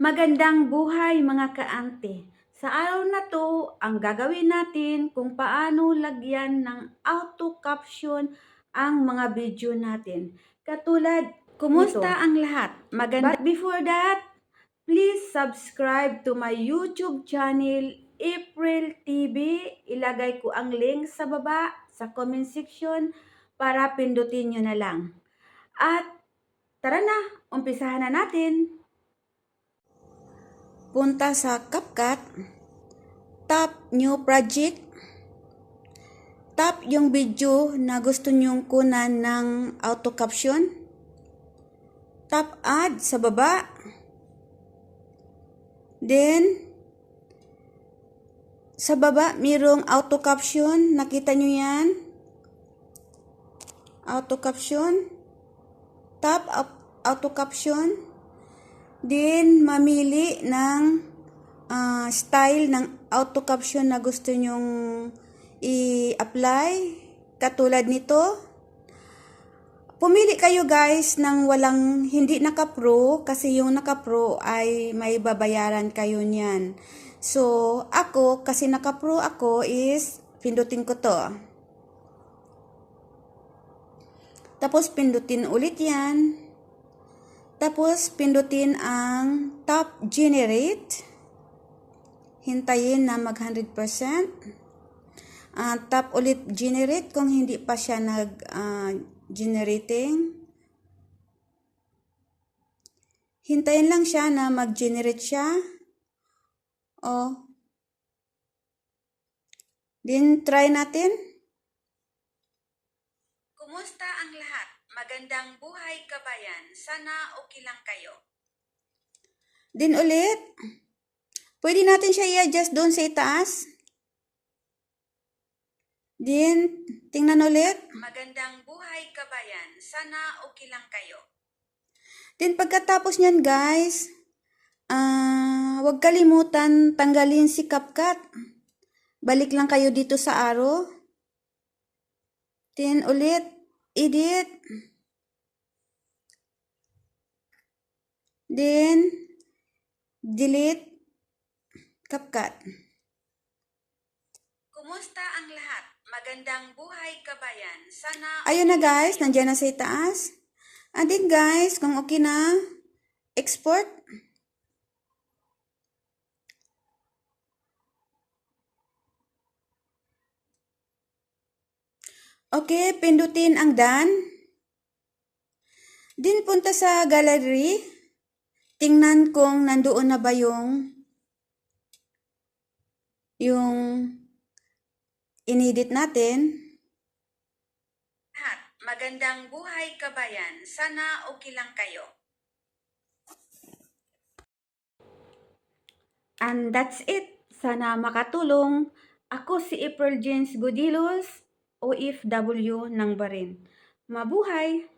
Magandang buhay mga kaante. Sa araw na to, ang gagawin natin kung paano lagyan ng auto caption ang mga video natin. Katulad, kumusta ang lahat? Maganda. But before that, please subscribe to my YouTube channel, April TV. Ilagay ko ang link sa baba, sa comment section, para pindutin nyo na lang. At tara na, umpisahan na natin. Punta sa CapCut, tap New Project, tap yung video na gusto nyong kunan ng auto caption, tap Add sa baba, then sa baba mayroong auto caption, nakita nyo yan, auto caption, tap auto caption, then mamili ng style ng auto caption na gusto nyong i-apply. Katulad nito, pumili kayo guys ng walang hindi naka-pro, kasi yung naka-pro ay may babayaran kayo niyan. So ako, kasi naka-pro ako, is pindutin ko to, tapos pindutin ulit yan. Tapos, pindutin ang tap generate. Hintayin na mag 100%. Tap ulit generate kung hindi pa siya nag-generating. Hintayin lang siya na mag-generate siya. Then, try natin. Kumusta ang lahat? Magandang buhay kabayan. Sana okay lang kayo. Din ulit, pwede natin siya i-adjust doon sa itaas. Din, tingnan ulit. Magandang buhay kabayan. Sana okay lang kayo. Din pagkatapos niyan guys, huwag kalimutan tanggalin si CapCut. Balik lang kayo dito sa arrow. Din ulit, edit. Then, delete CapCut. Kumusta ang lahat? Magandang buhay kabayan. Sana ayun na guys, nandiyan na sa itaas. And then guys, kung okay na, export. Okay, pindutin ang done. Then punta sa gallery. Tingnan kung nandoon na ba yung inedit natin. Magandang buhay kabayan. Sana okay lang kayo. And that's it. Sana makatulong. Ako si April Jeans Gudilos, OFW ng Barin. Mabuhay!